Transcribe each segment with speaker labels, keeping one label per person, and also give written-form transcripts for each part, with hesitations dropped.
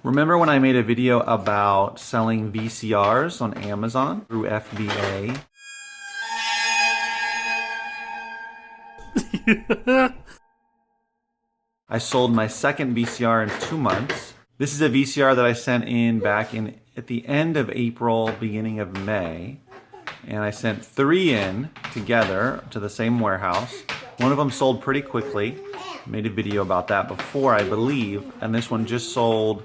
Speaker 1: Remember when I made a video about selling VCRs on Amazon through FBA? I sold my second VCR in 2 months. This is a VCR that I sent in back at the end of April, beginning of May. And I sent 3 in together to the same warehouse. One of them sold pretty quickly. Made a video about that before, I believe. And this one just sold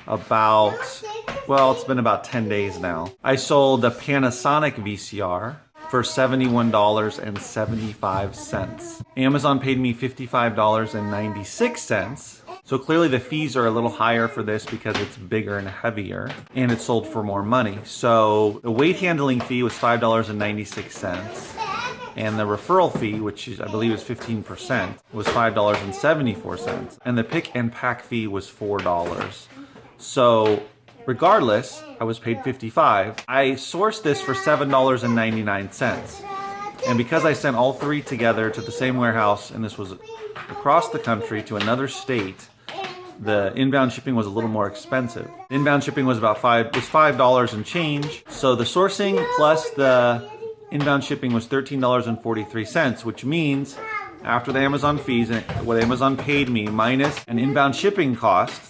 Speaker 1: about, well, it's been about 10 days now. I sold the Panasonic VCR for $71.75. Amazon paid me $55.96. So clearly the fees are a little higher for this because it's bigger and heavier, and it sold for more money. So the weight handling fee was $5.96. And the referral fee, which is, I believe is 15%, was $5.74. And the pick and pack fee was $4. So regardless, I was paid $55. I sourced this for $7.99. And because I sent all 3 together to the same warehouse, and this was across the country to another state, the inbound shipping was a little more expensive. Inbound shipping was about $5 and change. So the sourcing plus the inbound shipping was $13.43, which means after the Amazon fees and what Amazon paid me minus an inbound shipping cost,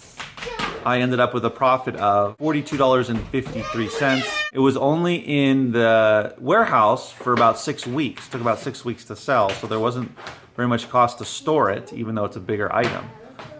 Speaker 1: I ended up with a profit of $42.53. It was only in the warehouse for about 6 weeks. It took about 6 weeks to sell, so there wasn't very much cost to store it, even though it's a bigger item.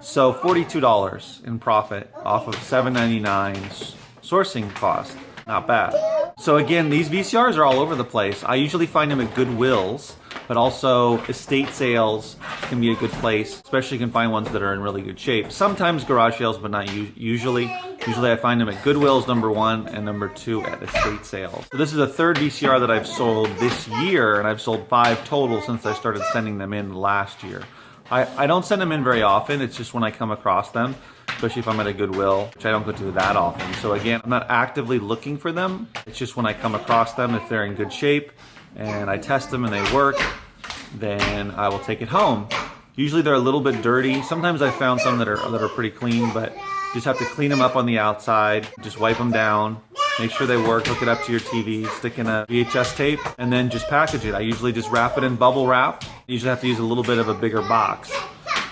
Speaker 1: So $42 in profit off of $7.99 sourcing cost. Not bad. So again, these VCRs are all over the place. I usually find them at Goodwills, but also estate sales can be a good place, especially you can find ones that are in really good shape. Sometimes garage sales, but not usually. Usually I find them at Goodwills, number 1, and number 2 at estate sales. So this is the 3rd VCR that I've sold this year, and I've sold 5 total since I started sending them in last year. I don't send them in very often. It's just when I come across them, especially if I'm at a Goodwill, which I don't go to that often. So again, I'm not actively looking for them. It's just when I come across them, if they're in good shape and I test them and they work, then I will take it home. Usually they're a little bit dirty. Sometimes I found some that are pretty clean, but you just have to clean them up on the outside, just wipe them down, make sure they work, hook it up to your TV, stick in a VHS tape, and then just package it. I usually just wrap it in bubble wrap. You usually have to use a little bit of a bigger box.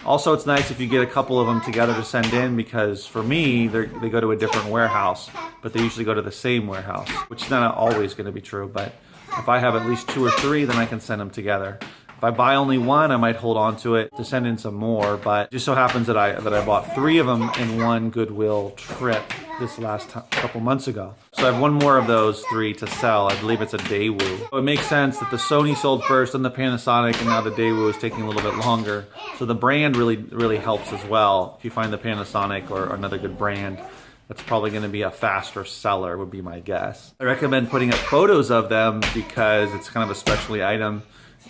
Speaker 1: Also, it's nice if you get a couple of them together to send in, because for me, they go to a different warehouse, but they usually go to the same warehouse, which is not always going to be true, but if I have at least 2 or 3, then I can send them together. If I buy only 1, I might hold on to it to send in some more, but it just so happens that I bought 3 of them in one Goodwill trip this last couple months ago. So I have 1 more of those 3 to sell. I believe it's a Daewoo. So it makes sense that the Sony sold first, and the Panasonic, and now the Daewoo is taking a little bit longer. So the brand really helps as well. If you find the Panasonic or another good brand, that's probably going to be a faster seller, would be my guess. I recommend putting up photos of them because it's kind of a specialty item.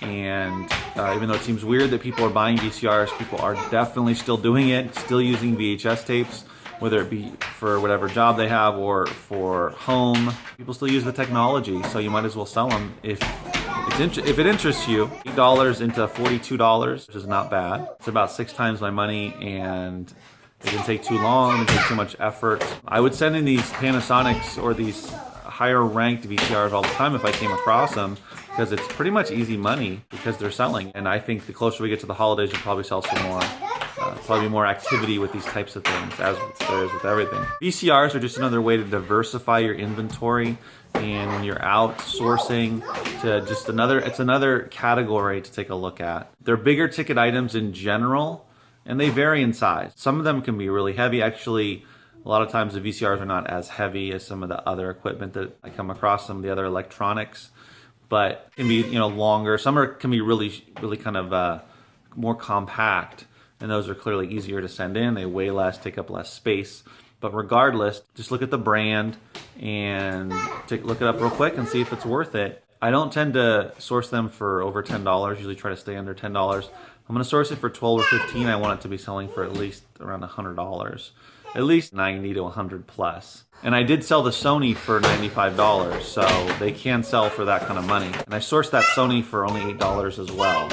Speaker 1: And even though it seems weird that people are buying VCRs, people are definitely still doing it, still using VHS tapes, whether it be for whatever job they have or for home. People still use the technology, so you might as well sell them if it interests you. $8 into $42, which is not bad. It's about 6 times my money, and it didn't take too long, it didn't take too much effort. I would send in these Panasonics or these higher ranked VCRs all the time if I came across them, because it's pretty much easy money because they're selling. And I think the closer we get to the holidays, you'll probably sell some more. Probably more activity with these types of things, as there is with everything. VCRs are just another way to diversify your inventory, and when you're out sourcing, it's another category to take a look at. They're bigger ticket items in general, and they vary in size. Some of them can be really heavy. Actually, a lot of times the VCRs are not as heavy as some of the other equipment that I come across, some of the other electronics, but can be longer. Some can be really kind of more compact, and those are clearly easier to send in. They weigh less, take up less space. But regardless, just look at the brand and look it up real quick and see if it's worth it. I don't tend to source them for over $10. Usually try to stay under $10. I'm going to source it for $12 or $15. I want it to be selling for at least around $100. At least $90 to $100 plus. And I did sell the Sony for $95, so they can sell for that kind of money. And I sourced that Sony for only $8 as well.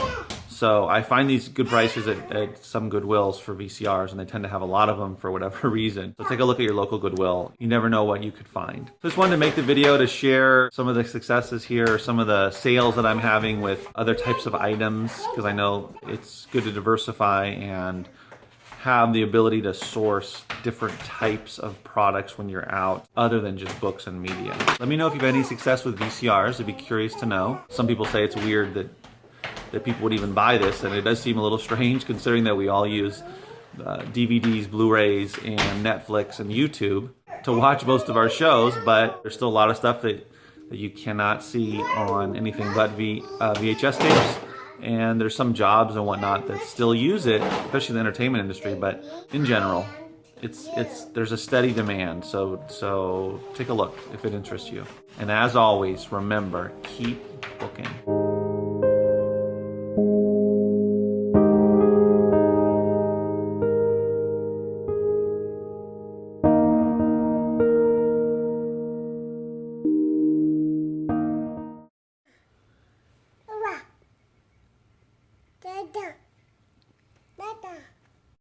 Speaker 1: So I find these good prices at some Goodwills for VCRs, and they tend to have a lot of them for whatever reason. So take a look at your local Goodwill. You never know what you could find. Just wanted to make the video to share some of the successes here, some of the sales that I'm having with other types of items, because I know it's good to diversify and have the ability to source different types of products when you're out other than just books and media. Let me know if you've had any success with VCRs. I'd be curious to know. Some people say it's weird that people would even buy this, and it does seem a little strange considering that we all use DVDs, Blu-rays, and Netflix and YouTube to watch most of our shows, but there's still a lot of stuff that you cannot see on anything but VHS tapes. And there's some jobs and whatnot that still use it, especially in the entertainment industry, but in general, there's a steady demand, so take a look if it interests you. And as always, remember, keep booking.
Speaker 2: Dada.